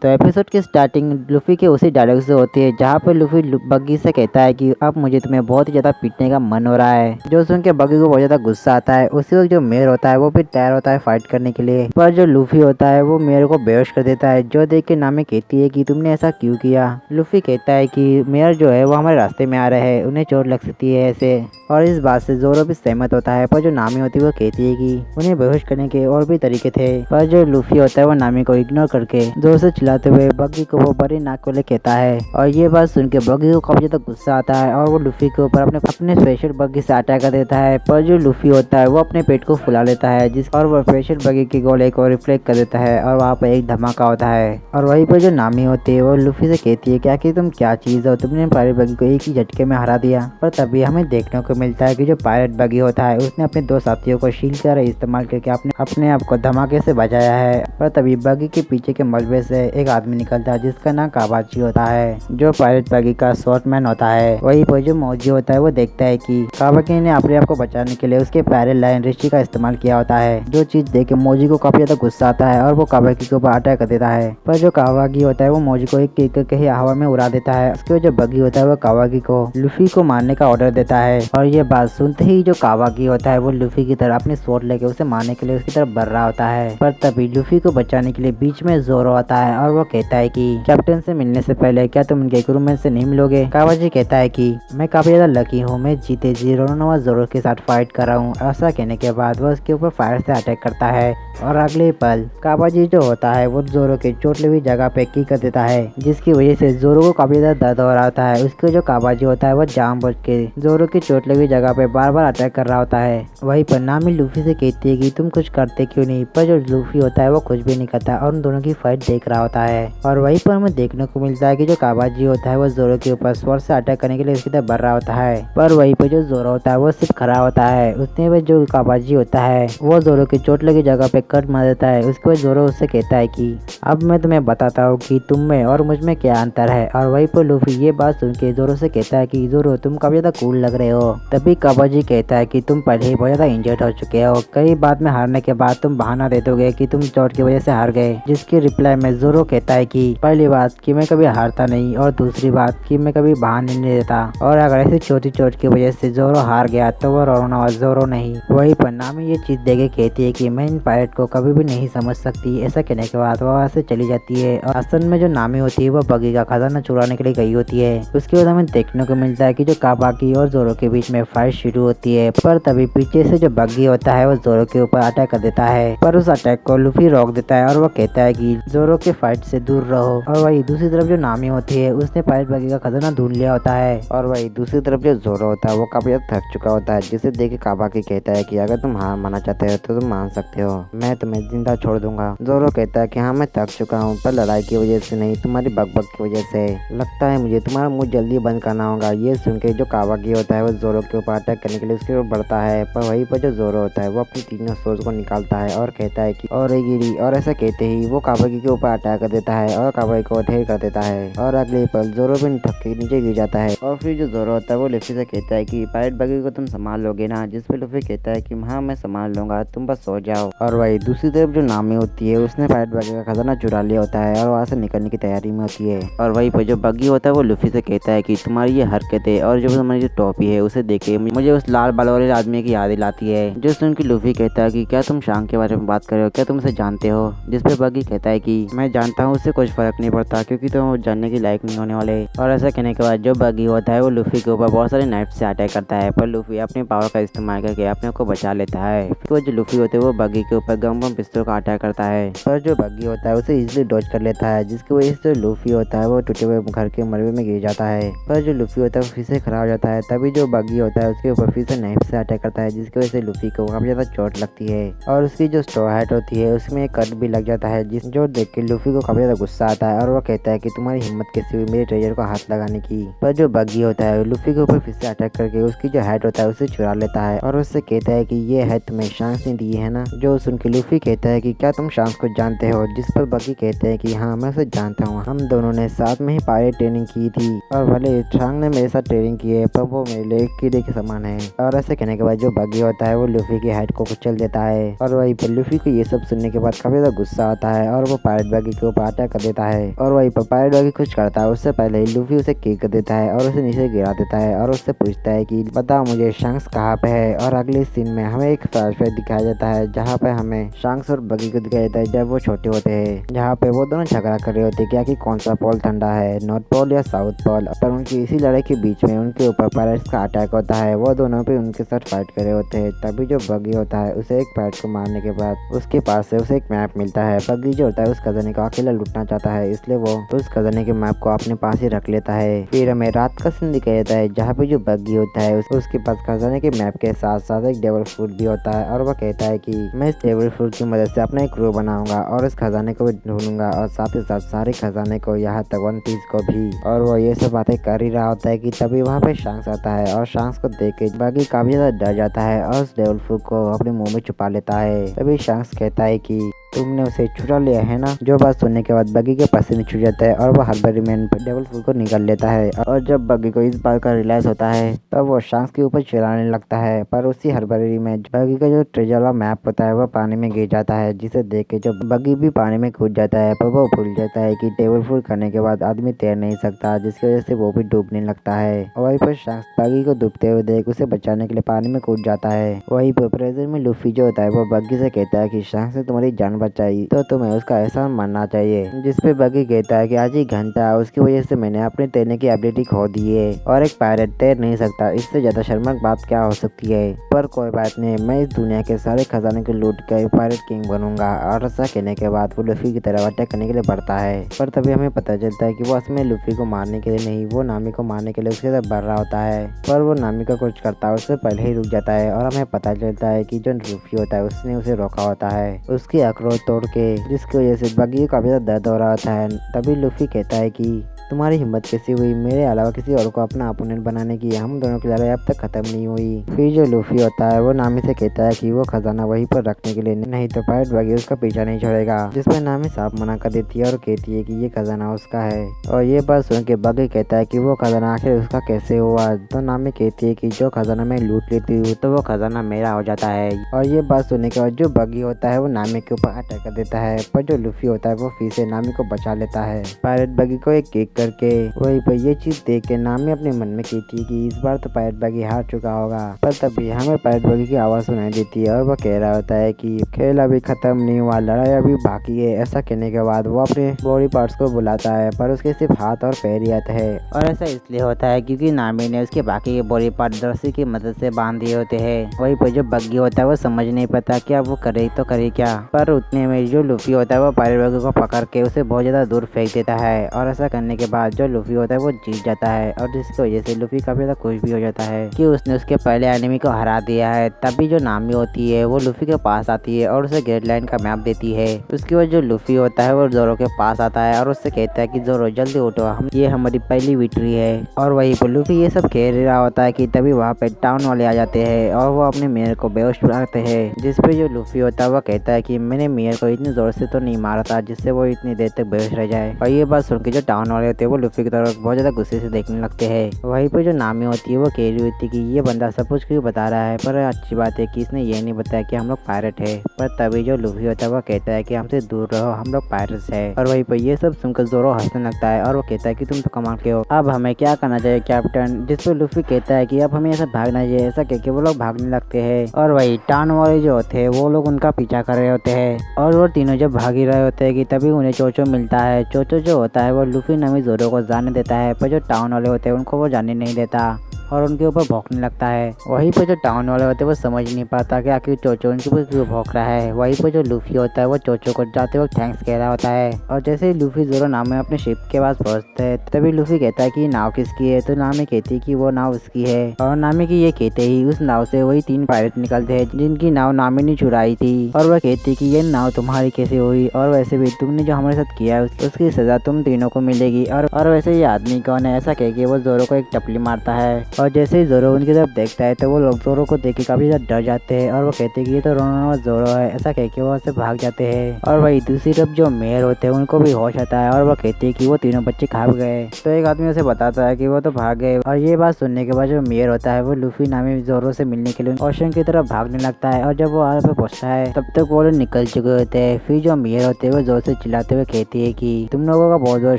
तो एपिसोड की starting Luffy के उसी डायलॉग से होती है जहाँ पे लूफी बग्गी से कहता है कि अब मुझे तुम्हें बहुत ही ज्यादा पीटने का मन हो रहा है। जो सुन के बग्गी को बहुत ज्यादा गुस्सा आता है। उसी वक्त जो मेयर होता है वो भी तैयार होता है फाइट करने के लिए, पर जो लूफी होता है वो मेयर को बेहोश कर देता है। जो देख के नामी कहती है कि तुमने ऐसा क्यों किया। लूफी कहता है कि मेयर जो है वो हमारे रास्ते में आ रहे हैं, उन्हें चोट लग सकती है ऐसे, और इस बात से जोरो भी सहमत होता है। पर जो नामी होती है वो कहती है कि उन्हें बेहोश करने के और भी तरीके थे। पर जो लूफी होता है वो नामी को इग्नोर करके जोर से चिल्लाते हुए बग्गी को वो बड़ी नाक को ले कहता है। और ये बात सुन के बग्गी को काफी ज्यादा गुस्सा आता है और वो लूफी के ऊपर अपने स्पेशल बग्गी से अटैक कर देता है। पर जो लूफी होता है वो अपने पेट को फुला लेता है और वो स्पेशल बग्गी की गोले को रिफ्लेक्ट कर देता है और वहाँ पर एक धमाका होता है। और वहीं पर जो नामी होती है वो लूफी से कहती है क्या कि तुम क्या चीज हो, तुमने पायरेट बग्गी को एक ही झटके में हरा दिया। पर तभी हमें देखने को मिलता है कि जो पायरेट बग्गी होता है उसने अपने दो साथियों को शील्ड का इस्तेमाल करके अपने आप को धमाके से बचाया है। पर तभी बग्गी के पीछे के मलबे से एक आदमी निकलता है जिसका नाम कावाची होता है, जो पायरेट बग्गी का शॉर्टमैन होता है। वहीं पर जो मौजी होता है वो देखता है कि कावाकी ने अपने आप को बचाने के लिए उसके पैरेट लाइन रिश्ती का इस्तेमाल किया होता है। जो चीज देख के मौजी को काफी ज्यादा गुस्सा आता है और वो कावाकी के ऊपर अटैक कर देता है। पर जो कावाकी होता है वो मौजी को एक किक करके ही हवा में उड़ा देता है। उसके जो बग्गी होता है वो कावाकी को लूफी को मारने का ऑर्डर देता है। और ये बात सुनते ही जो कावाकी होता है वो लूफी की तरफ अपनी स्वॉर्ड लेके उसे मारने के लिए उसकी तरफ बढ़ रहा होता है। पर तभी लूफी को बचाने के लिए बीच में जोरो आता है और वो कहता है कि कैप्टन से मिलने से पहले क्या तुम उनके क्रूमैन से नहीं मिलोगे। कावाची कहता है कि मैं काफी ज्यादा लकी हूँ, मैं जीते जी रोनोनोवा जोरो के साथ फाइट कर रहा हूँ। ऐसा कहने के बाद वो उसके ऊपर फायर से अटैक करता है और अगले पल कावाची जो होता है वो जोरो के चोट लगी जगह पे किक कर देता है, जिसकी वजह से जोरो को काफी ज्यादा दर्द हो रहा होता है। उसके जो कावाची होता है वो जानबूझ के जोरो की चोट लगी जगह पे बार बार अटैक कर रहा होता है। वहीं पर नामी लूफी से कहती है कि तुम कुछ करते क्यों नहीं। पर जो लूफी होता है वो कुछ भी नहीं करता और उन दोनों की फाइट देख रहा होता है। और वहीं पर हमें देखने को मिलता है कि जो कावाची होता है वो जोरो के ऊपर स्वॉर्ड से अटैक करने के लिए उसकी तरफ बढ़ रहा होता है। पर वहीं पर जो जोरो होता है वो सिर्फ खड़ा होता है। उसने वो जो कावाची होता है वो जोरो की चोट लगी जगह पे कट मार देता है। उसके बाद जोरो उससे कहता है कि अब मैं तुम्हें बताता हूँ कि तुम में और मुझ में क्या अंतर है। और वहीं पर लूफी ये बात सुन के जोरो से कहता है कि जोरो तुम काफी ज्यादा कूल लग रहे हो। तभी कावाची कहता है कि तुम पहले ही बहुत ज्यादा इंजर्ड हो चुके हो, कई बात में हारने के बाद तुम बहाना दे दोगे कि तुम चोट की वजह से हार गए। जिसकी रिप्लाई में जोरो कहता है कि पहली बात कि मैं कभी हारता नहीं और दूसरी बात कि मैं कभी बहाने नहीं देता, और अगर ऐसी छोटी चोट की वजह से जोरो हार गया तो वो रोनोनोवा जोरो नहीं। वही पर नामी ये चीज देके कहती है कि मैं इन पायरेट को कभी भी नहीं समझ सकती। ऐसा कहने के बाद वो वहाँ से चली जाती है। और असल में जो नामी होती है वो बग्गी का खजाना चुराने के लिए गई होती है। उसके बाद हमें देखने को मिलता है कि जो कावाकी और जोरो के बीच में फाइट शुरू होती है। पर तभी पीछे से जो बग्गी होता है वो जोरो के ऊपर अटैक कर देता है। पर उस अटैक को लूफी रोक देता है और वो कहता है कि जोरो के फाइट से दूर रहो। और वही दूसरी तरफ जो नामी होती है उसने पायरेट बग्गी का खजाना ढूंढ लिया होता है। और वही दूसरी तरफ जो जोरो होता है वो काफी ज्यादा थक चुका होता है, जिसे देख के कावाकी कहता है कि अगर तुम हार मानना चाहते हो तो तुम मान सकते हो, मैं तुम्हें जिंदा छोड़ दूंगा। जोरो कहता है कि हाँ मैं थक चुका हूँ, पर लड़ाई की वजह से नहीं, तुम्हारी बकबक की वजह से। लगता है मुझे तुम्हारा मुंह जल्दी बंद करना होगा। ये सुन के जो कावाकी होता है वो जोरो के ऊपर अटैक करने के लिए उसके ऊपर बढ़ता है। पर वहीं पर जो जोरो होता है वो अपनी तीनों सोच को निकालता है और कहता है कि और गिरी, और ऐसा कहते ही वो कावाकी के ऊपर अटैक कर देता है और कावाकी को ढेर कर देता है। और अगले पल जोरो भी थक के नीचे गिर जाता है। और फिर जो जोरो होता है वो लूफी से कहता है कि पायरेट बग्गी को तुम संभाल लोगे ना। जिसपे लूफी कहता है कि हाँ मैं संभाल लूंगा, तुम बस सो जाओ। और वही दूसरी तरफ जो नामी होती है उसने पायरेट बग्गी का खजाना चुरा लिया होता है और वहाँ से निकलने की तैयारी में होती है। और वहीं पर जो बग्गी होता है वो लूफी से कहता है कि तुम्हारी ये हरकतें और जो तुम्हारी जो टोपी है उसे देखे मुझे उस लाल बाल वाले आदमी की याद दिलाती है। जो सुन के लूफी कहता है कि क्या तुम शांग के बारे में बात कर रहे हो, क्या तुम उसे जानते हो। जिसपे बग्गी कहता है कि मैं जानता हूँ, उससे कुछ फर्क नहीं पड़ता क्योंकि तुम जानने की लायक नहीं होने वाले। और ऐसा कहने के बाद जो बग्गी होता है वो लूफी के ऊपर बहुत सारे नाइफ से अटैक करता है। पर लूफी अपने पावर का इस्तेमाल करके अपने को बचा लेता है। फिर जो लूफी होते है वो बग्गी के ऊपर गम बम पिस्तौल का अटैक करता है। पर जो बग्गी होता है उसे इजिली डॉज कर लेता है, जिसकी वजह से जो लूफी होता है वो टूटे हुए घर के मलबे में गिर जाता है। पर जो लूफी होता है वो फिर से खड़ा हो जाता है। तभी जो बग्गी होता है उसके ऊपर फिर से नाइफ से अटैक करता है, जिसकी वजह से लूफी को काफी ज्यादा चोट लगती है। और उसकी जो स्ट्रॉ हैट होती है उसमें एक कट भी लग जाता है, जिस जो देख के लूफी को काफी ज्यादा गुस्सा आता है और वो कहता है कि तुम्हारी हिम्मत कैसी हुई मेरे ट्रेजर को हाथ लगाने की। पर जो बग्गी होता है लूफी के ऊपर फिर से अटैक करके उसकी जो हैट होता है उसे चुरा लेता है और उससे कहता है कि ये है तुम्हें शांस ने दी है ना। जो सुन के लूफी कहता है कि क्या तुम शांस को जानते हो। जिस पर और बगी कहते हैं कि हाँ मैं उसे जानता हूँ, हम दोनों ने साथ में ही पायलट ट्रेनिंग की थी और भले शांग ने मेरे साथ ट्रेनिंग की है पर वो मेरे लिए कीड़े के समान है। और ऐसे कहने के बाद जो बगी होता है वो लूफी की हेड को कुचल देता है और वहीं पर लूफी को ये सब सुनने के बाद काफी ज्यादा गुस्सा आता है और वो पायलट बगी के ऊपर अटैक कर देता है। और वहीं पर पायलट बगी कुछ करता है उससे पहले ही लूफी उसे किक कर देता है और उसे नीचे गिरा देता है और उससे पूछता है कि बताओ मुझे शंक्स कहाँ पे है। और अगले सीन में हमें एक फ्लैशबैक दिखाया जाता है जहाँ पे हमें शंक्स और बगी को दिखाया जाता है जब वो छोटे होते हैं, जहाँ पे वो दोनों झगड़ा कर रहे होते हैं क्या कि कौन सा पोल ठंडा है, नॉर्थ पोल या साउथ पोल। पर उनकी इसी लड़ाई के बीच में उनके ऊपर पायरेट्स का अटैक होता है, वो दोनों भी उनके साथ फाइट कर रहे होते हैं। तभी जो बगी होता है उसे एक पायरेट को मारने के बाद उसके पास से उसे एक मैप मिलता है। बगी जो होता है उस खजाने को अकेला लूटना चाहता है, इसलिए वो उस खजाने के मैप को अपने पास ही रख लेता है। फिर हमें रात का सीन दिखाया जाता है जहाँ पे जो बगी होता है उसके पास खजाने के मैप के साथ साथ एक डेविल फ्रूट भी होता है और वह कहता है कि मैं इस डेविल फ्रूट की मदद से अपना एक क्रू बनाऊंगा और इस खजाने को भी ढूंढूंगा और साथ ही साथ सारे खजाने को, यहाँ तक वन पीस को भी। और वो ये सब बातें कर ही रहा होता है कि तभी वहाँ पे शांक्स आता है और शांक्स को देख के बगी काफी ज्यादा डर जाता है और उस डेविल फ्रूट को अपने मुंह में छुपा लेता है। तभी शांक्स कहता है कि तुमने उसे चुरा लिया है ना। जो बात सुनने के बाद बगी के पसीने छूट जाता है और वो हड़बड़ी में डेविल फ्रूट को निकाल लेता है। और जब बगी को इस बात का रियलाइज होता है तब वो शांक्स के ऊपर चिल्लाने लगता है, पर उसी हड़बड़ी में बगी का जो ट्रेजर वाला मैप होता है वो पानी में गिर जाता है, जिसे देख के जो बगी भी पानी में कूद जाता है। पर वो भूल जाता है कि डेविल फ्रूट खाने के बाद आदमी तैर नहीं सकता, जिसकी वजह से वो भी डूबने लगता है। वहीं पर शांक्स बगी को डूबते हुए देख उसे बचाने के लिए पानी में कूद जाता है। वहीं पर प्रेजेंट में लूफी जो होता है वो बगी से कहता है कि शांक्स ने तुम्हारी जान बचाई तो तुम्हें उसका एहसान मानना चाहिए। जिसपे बगी कहता है कि आज ही घंटा उसकी वजह से मैंने अपने तैरने की एबिलिटी खो दी है और एक पायलट तैर नहीं सकता, इससे ज्यादा शर्मनाक बात क्या हो सकती है। पर कोई बात नहीं, मैं इस दुनिया के सारे खजाने को लूट कर पायलट किंग बनूंगा। और ऐसा कहने के बाद वो लूफी की तरफ अटैक करने के लिए बढ़ता है, पर तभी हमें पता चलता है कि वो असली लूफी को मारने के लिए नहीं, वो नामी को मारने के लिए उसके तरफ बढ़ रहा होता है। पर वो नामी का कुछ करता है उससे पहले ही रुक जाता है और हमें पता चलता है कि जो लूफी होता है उसने उसे रोका होता है उसकी अखरोट तोड़ के, जिसकी वजह से बगी को काफी ज्यादा दर्द हो रहा होता है। तभी लूफी कहता है कि तुम्हारी हिम्मत कैसी हुई मेरे अलावा किसी और को अपना अपोनेंट बनाने की, हम दोनों की लड़ाई अब तक खत्म नहीं हुई। फिर जो लूफी होता है वो नामी से कहता है कि वो खजाना वहीं पर रखने के लिए, नहीं तो पायलट बगी उसका पीछा नहीं छोड़ेगा। जिसमें नामी साफ मना कर देती है और कहती है कि ये खजाना उसका है। और ये बात सुन के बगी कहता है कि वो खजाना आखिर उसका कैसे हुआ। तो नामी कहती है कि जो खजाना मैं लूट लेती हूँ तो वो खजाना मेरा हो जाता है। और ये बात सुनने के बाद जो बगी होता है वो नामी के ऊपर अटैक कर देता है, पर जो लूफी होता है वो फिर से नामी को बचा लेता है पायलट बगी को एक किक करके। वहीं पर ये चीज देख के नामी अपने मन में कहती है कि इस बार तो पायलट बगी हार चुका होगा। पर तभी हमें पायलट बगी की आवाज सुनाई देती है और वह कह रहा होता है कि खेल अभी खत्म नहीं हुआ, लड़ाई अभी बाकी है। ऐसा कहने के बाद वो अपने बॉडी पार्ट्स को बुलाता है पर उसके सिर्फ हाथ और पैर ही आते हैं। और ऐसा इसलिए होता है क्योंकि नामी ने उसके बाकी के बॉडी पार्ट रस्सी की मदद से बांध दिए होते हैं। वहीं पर जो बग्गी होता है वो समझ नहीं पाता क्या वो करे तो करे क्या। पर उतने में जो लूफी होता है वो पायलट बगी को पकड़ के उसे बहुत ज्यादा दूर फेंक देता है। और ऐसा करने के बाद जो लूफी होता है वो जीत जाता है और जिसकी वजह से लूफी काफी ज्यादा खुश भी हो जाता है कि उसने उसके पहले एनिमी को हरा दिया है। तभी जो नामी होती है वो लूफी के पास आती है और उसे ग्रेड लाइन का मैप देती है। उसके बाद जो लूफी होता है वो जोरो के पास आता है और उससे कहता है कि जोरो जल्दी उठो, हम ये हमारी पहली विक्ट्री है। और वहीं पर लूफी ये सब खेल रहा होता है कि तभी वहाँ पे टाउन वाले आ जाते हैं और वो अपने मेयर को बेहोश बनाते हैं। जिसपे जो लूफी होता है वो कहता है कि मैंने मेयर को इतनी जोर से तो नहीं मारा था जिससे वो इतनी देर तक बेहोश रह जाए। और ये बात सुन के जो टाउन वाले होते हैं वो लूफी की तरफ बहुत ज्यादा गुस्से से देखने लगते हैं। वहीं पे जो नामी होती है वो कह रही होती है कि ये बंदा सब कुछ क्यों बता रहा है, पर अच्छी बात है कि इसने ये नहीं बताया कि हम लोग पायरेट है। पर तभी जो लूफी होता है वो कहता है कि हमसे दूर रहो, हम लोग पायरेट्स है। और वहीं पर ये सब सुनकर जोरो हंसने लगता है और वो कहता है कि तुम तो कमाल के हो, अब हमें क्या करना चाहिए कैप्टन। जिसपे लूफी कहता है कि अब हमें ऐसा भागना चाहिए। ऐसा कह के वो लोग भागने लगते हैं और वही टाउन वाले जो होते हैं वो लोग उनका पीछा कर रहे होते हैं। और वो तीनों जब भाग ही रहे होते हैं कि तभी उन्हें चोचो मिलता है। चोचो जो होता है वो लूफी नामी जोरो को जाने देता है, पर जो टाउन वाले होते हैं उनको वो जाने नहीं देता और उनके ऊपर भौंकने लगता है। वहीं पर जो टाउन वाले होते हैं वो समझ नहीं पाता कि आखिर चोचो उनके ऊपर क्यों भौंक रहा है। वहीं पर जो लूफी होता है वो चोचो को जाते वक्त थैंक्स कह रहा होता है। और जैसे ही लूफी जोरो नामे अपने शिप के पास पहुंचते हैं तभी लूफी कहता है कि नाव किसकी है। तो नामी कहती है कि वो नाव उसकी है। और नामी की ये कहते ही उस नाव से वही 3 पायलट निकलते हैं जिनकी नाव नामी ने चुराई थी। और वह कहती कि ये नाव तुम्हारी कैसे हुई, और वैसे भी तुमने जो हमारे साथ किया है उसकी सजा तुम तीनों को मिलेगी। और वैसे ये आदमी कौन है। ऐसा कह के वो जोरो को एक टपली मारता है और जैसे ही जोरो उनकी तरफ देखता है तो वो लोग जोरो को देख के काफी ज्यादा डर जाते हैं और वो कहते हैं कि ये तो रोनोनोवा जोरो है। ऐसा कह के वो से भाग जाते हैं। और वही दूसरी तरफ जो मेयर होते हैं उनको भी होश आता है और वो कहते हैं कि वो तीनों बच्चे खा गए। तो एक आदमी उसे बताता है कि वो तो भाग गए। और ये बात सुनने के बाद जो मेयर होता है वो लूफी नामी जोरो से मिलने के लिए ओशन की तरफ भागने लगता है। और जब वो वहाँ पे पहुंचता है तब तक वो लोग निकल चुके होते हैं। फिर जो मेयर होते हैं वो जोर से चिल्लाते हुए कहती है कि तुम लोगों का बहुत बहुत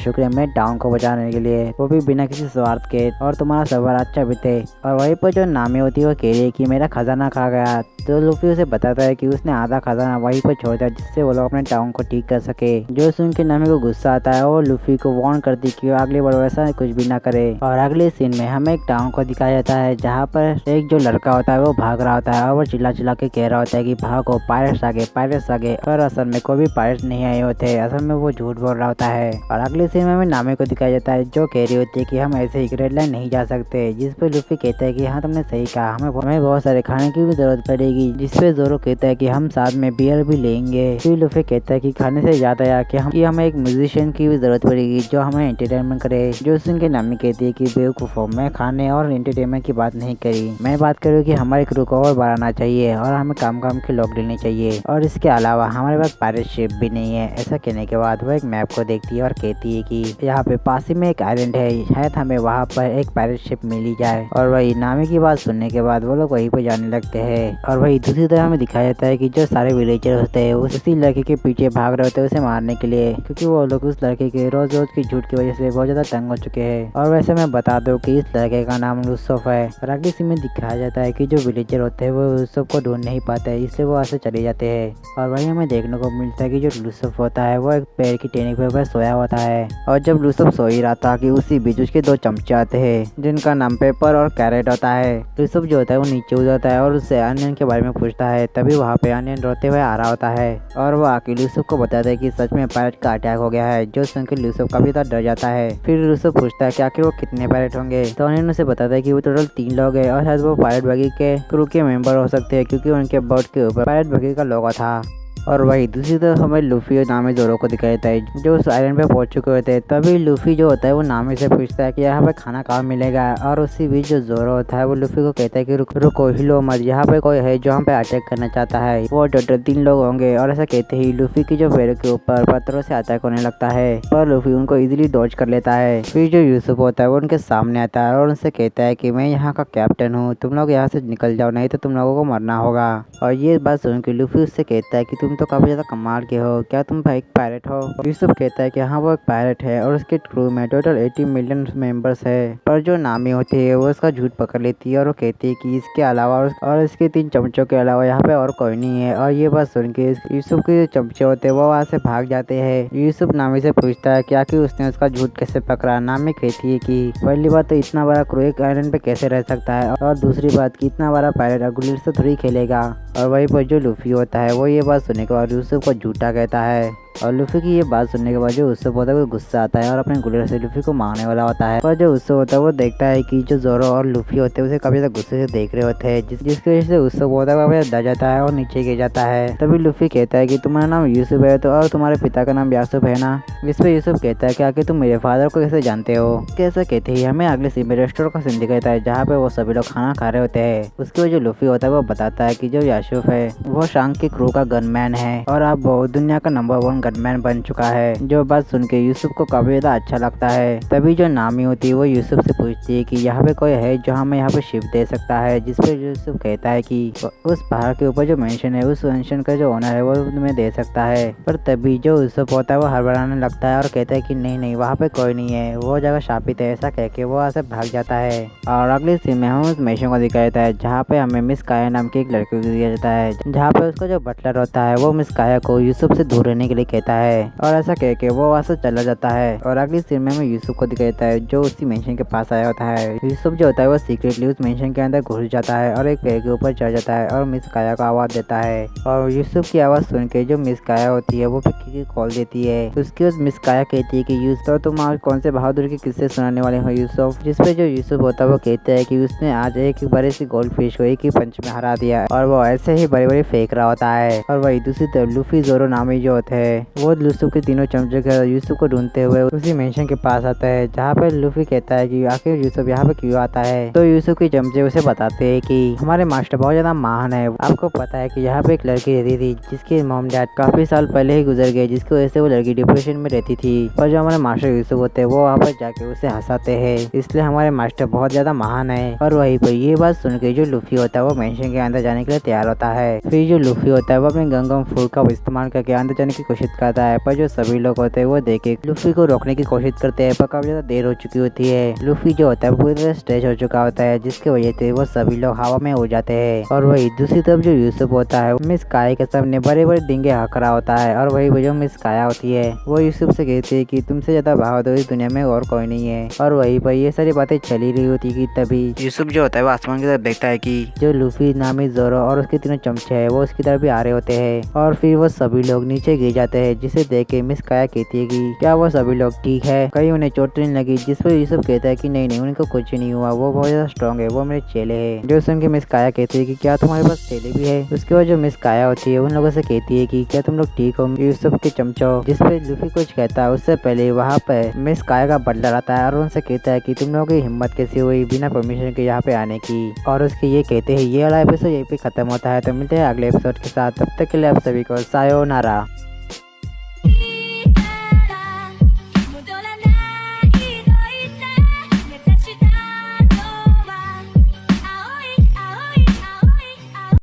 शुक्रिया मैं टाउन को बचाने के लिए, वो भी बिना किसी स्वार्थ के, और तुम्हारा सफर अच्छा बीते। और वहीं पर जो नामी होती है वो कह रही है कि मेरा खजाना खा गया। तो लूफी उसे बताता है कि उसने आधा खजाना वहीं पर छोड़ दिया जिससे वो लोग अपने टाउन को ठीक कर सके। जो सुन के नामी को गुस्सा आता है और लूफी को वार्न करती कि वो अगली बार वैसा कुछ भी ना करे। और अगले सीन में हमें एक टाउन को दिखाया जाता है जहाँ पर एक जो लड़का होता है वो भाग रहा होता है और वो चिल्ला चिल्ला के कह रहा होता है कि भागो, पायरेट्स आगे, पायरेट्स आगे। और असल में कोई भी पायरेट्स नहीं आए होते, असल में वो झूठ बोल रहा होता है। और अगले सीन में हमें नामी को दिखाया जाता है जो कह रही होती है कि हम ऐसे ही रेड लाइन नहीं जा सकते। जिस पे लूफी कहता है कि हाँ तुमने सही कहा, हमें बहुत सारे खाने की भी जरूरत पड़ेगी। जिसपे जोरो कहता है कि हम साथ में बियर भी लेंगे। फिर लूफी कहता है कि खाने से ज्यादा या कि हमें एक म्यूजिशियन की भी जरूरत पड़ेगी जो हमें एंटरटेनमेंट करे। जो सुन के नामी कहती है कि बेवकूफो, मैं खाने और एंटरटेनमेंट की बात नहीं करी, मैं बात कर रही हूँ कि हमारे क्रू को और बढ़ाना चाहिए और हमें काम काम के लोग लेने चाहिए। और इसके अलावा हमारे पास पायरेट शिप भी नहीं है। ऐसा कहने के बाद वो एक मैप को देखती है और कहती है कि यहाँ पे पास ही में एक आइलैंड है, शायद हमें वहाँ पर एक पायरेट शिप मिली जाए। और वही नामी की बात सुनने के बाद वो लोग वहीं पर जाने लगते हैं। और वही दूसरी तरफ हमें दिखाया जाता है कि जो सारे विलेजर होते हैं उसी लड़के के पीछे भाग रहे होते हैं उसे मारने के लिए, क्योंकि वो लोग उस लड़के के रोज रोज की झूठ की वजह से बहुत ज्यादा तंग हो चुके हैं। और वैसे मैं बता दूं कि इस लड़के का नाम लूसफ है। और अगले सीन में दिखाया जाता है कि जो विलेजर होते हैं वो लूसफ को ढूंढ नहीं पाते, इसलिए वो वहाँ से चले जाते हैं। और वहीं हमें देखने को मिलता है कि जो लूसफ होता है वो एक पेड़ की टहनी पे सोया होता है। और जब लूसफ सो ही रहा था कि उसी बीच उसके दो चमचे आते हैं जिनका नाम पेपर और कैरेट होता है। लूसफ जो होता है वो नीचे उतरता है और उससे अनियन के बारे में पूछता है। तभी वहाँ पे अनियन रोते हुए आ रहा होता है और वो आके लूसफ को बताता है कि सच में पायरेट का अटैक हो गया है। जो सुनकर लूसफ काफी ज्यादा डर जाता है। फिर लूसफ पूछता है कि आखिर वो कितने पायरेट होंगे। तो अनियन उसे बताता है कि वो टोटल 3 लोग हैं और शायद वो पायरेट बगी के क्रू के मेंबर हो सकते हैं क्योंकि उनके बोट के ऊपर पायरेट बगी का लोगो था। और वही दूसरी तरफ हमें लूफी और नामी जोरो को दिखाया जाता है जो उस आइलैंड पे पहुंच चुके होते हैं। तभी लूफी जो होता है वो नामी से पूछता है कि यहाँ पे खाना कहाँ मिलेगा। और उसी बीच जो जोरो होता है वो लूफी को कहता है कि रुको हिलो मत, यहाँ पे कोई है जो हम पे अटैक करना चाहता है। वो टोटल 3 लोग होंगे। और ऐसा कहते ही लूफी की जो पैरों के ऊपर पत्थरों से अटैक होने लगता है पर लूफी उनको इजिली डॉज कर लेता है। फिर जो यूसुफ होता है वो उनके सामने आता है और उनसे कहता है कि मैं यहाँ का कैप्टन हूँ, तुम लोग यहाँ से निकल जाओ नहीं तो तुम लोगों को मरना होगा। और ये बात सुनकर लूफी उससे कहता है कि तुम तो काफी ज्यादा कमाल के हो, क्या तुम एक पायरेट हो। यूसुफ कहता है कि हाँ वो एक पायरेट है और उसके क्रू में टोटल 80 मिलियन मेंबर्स है। पर जो नामी होती है वो उसका झूठ पकड़ लेती है और वो कहती है कि इसके अलावा और इसके 3 चमचों के अलावा यहाँ पे और कोई नहीं है। और ये बात सुन के यूसुफ के जो चमचे होते हैं वो वहाँ से भाग जाते हैं। यूसुफ नामी से पूछता है कि आखिर उसने उसका झूठ कैसे पकड़ा। नामी कहती है कि पहली बात तो इतना बड़ा क्रू एक आइलैंड पे कैसे रह सकता है और दूसरी बात कि इतना बड़ा पायरेट गुल्ली से थोड़ी खेलेगा। और वहीं पर जो लूफी होता है वो ये बात सुनने के बाद यूसुफ को झूठा कहता है। और लूफी की ये बात सुनने के बाद जो उससे होता है वो गुस्सा आता है और अपने गुलेर से लूफी को मारने वाला होता है। पर जो उससे होता है वो देखता है कि जो जोरो और लूफी होते हैं उसे काफी ज्यादा गुस्से से देख रहे होते हैं जिसकी वजह से उससे होता है वो डर जाता है और नीचे गिर जाता है। तभी लूफी कहता है कि तुम्हारा नाम यूसुफ है तो और तुम्हारे पिता का नाम यासुफ है ना। इस पे यूसुफ कहता है कि आखिर तुम मेरे फादर को कैसे जानते हो। कैसा कहते ही हमें अगले सीन में रेस्टोरेंट का सीन दिखाता है जहाँ पे वो सभी लोग खाना खा रहे होते हैं। उसके वजह लूफी होता है वो बताता है कि जो यासुफ है वो शांग के क्रू का गनमैन है और अब वो दुनिया का नंबर 1 गनमैन बन चुका है। जो बात सुन के यूसुफ को काफी ज्यादा अच्छा लगता है। तभी जो नामी होती है वो यूसुफ से पूछती है कि यहाँ पे कोई है जो हमें यहाँ पे शिप दे सकता है। जिसपे यूसुफ कहता है कि उस पहाड़ के ऊपर जो मेंशन है उस मेंशन का जो ओनर है वो तुम्हें दे सकता है। पर तभी जो यूसुफ होता है वो हड़बड़ाने लगता है और कहता है कि नहीं नहीं वहाँ पे कोई नहीं है, वो जगह शापित है। ऐसा कह के वो वहाँ से भाग जाता है। और अगले सीन में हमें उस मेंशन को दिखाया जाता है जहाँ पे हमें मिस काया नाम की एक लड़की को दिया जाता है जहाँ पे उसका जो बटलर होता है वो मिस काया को यूसुफ से दूर रहने के लिए कहता है और ऐसा कह के वो वहाँ से चला जाता है। और अगली सीन में हमें यूसुफ को दिखाया जाता है जो उसी मेंशन के पास आया होता है। यूसुफ जो होता है वो सीक्रेटली उस मेंशन के अंदर घुस जाता है और एक पेड़ के ऊपर चढ़ जाता है और मिस काया को आवाज देता है। और यूसुफ की आवाज सुन के जो मिस काया होती है वो पिक्की की कॉल देती है। उसके बाद मिस काया कहती है कि यूसुफ तुम आज कौन से बहादुर के किस्से सुनाने वाले हो यूसुफ। जिसपे जो यूसुफ होता है वो कहता है कि उसने आज एक बड़े सी गोल्ड फिश को एक ही पंच में हरा दिया और वो ऐसे ही बड़ी बड़ी फेंक रहा होता है। और वही दूसरी तरफ लूफी जोरो नामी जो होते हैं वो यूसुफ के तीनों चमचे का यूसुफ को ढूंढते हुए उसी मेंशन के पास आता है, जहाँ पे लूफी कहता है कि आखिर यूसुफ यहाँ पे क्यों आता है। तो यूसुफ के चमचे उसे बताते हैं कि हमारे मास्टर बहुत ज्यादा महान है। आपको पता है कि यहाँ पे एक लड़की रहती थी जिसके मॉम डैड काफी साल पहले ही गुजर गए, जिसकी वजह से वो लड़की डिप्रेशन में रहती थी। पर जो हमारे मास्टर यूसुफ होते हैं वो वहाँ पर जाके उसे हंसाते हैं, इसलिए हमारे मास्टर बहुत ज्यादा महान है। और वहीं पर ये बात सुन के जो लूफी होता है वो मेंशन के अंदर जाने के लिए तैयार होता है। फिर जो लूफी होता है वो अपने गंगम फूड का इस्तेमाल करके अंदर जाने की कोशिश करता है, पर जो सभी लोग होते हैं वो देखे लूफी को रोकने की कोशिश करते हैं, पर काफी ज्यादा देर हो चुकी होती है। लूफी जो होता है पूरी तरह स्ट्रेच हो चुका होता है, जिसकी वजह से वो सभी लोग हवा में उड़ जाते हैं। और वही दूसरी तरफ जो यूसुफ होता है मिस काया के सामने बड़े बड़े डिंगे हक रहा होता है। और वही जो मिस काया होती है वो यूसुफ से कहती है कि तुमसे ज्यादा बहादुर इस दुनिया में और कोई नहीं है। और वही पर ये सारी बातें चली रही होती कि तभी यूसुफ जो होता है वो आसमान की तरफ देखता है कि जो लूफी नामी जोरो और उसके तीनों चमचे है वो उसकी तरफ भी आ रहे होते हैं। और फिर वो सभी लोग नीचे गिर जाते हैं, जिसे देख के मिस काया कहती है कि क्या वो सभी लोग ठीक है, कहीं उन्हें चोट नहीं लगी। जिस पर यूसुफ कहता है कि नहीं नहीं उनको कुछ नहीं हुआ, वो बहुत ज्यादा स्ट्रॉन्ग है, वो मेरे चेले हैं। जो सुन के मिस काया कहती है कि क्या तुम्हारे पास चेले भी है। उसके बाद जो मिस काया होती है उन लोगों से कहती है कि क्या तुम लोग ठीक हो यूसुफ के चमचो। जिस पे लूफी कुछ कहता है उससे पहले वहाँ पे मिस काया का बटलर आता है और उनसे कहता है कि तुम लोगों की हिम्मत कैसी हुई बिना परमिशन के यहाँ पे आने की। और उसके ये कहते हैं ये वाला एपिसोड यहीं पे खत्म होता है। तो मिलते हैं अगले एपिसोड के साथ, तब तक के लिए आप सभी को सायोनारा।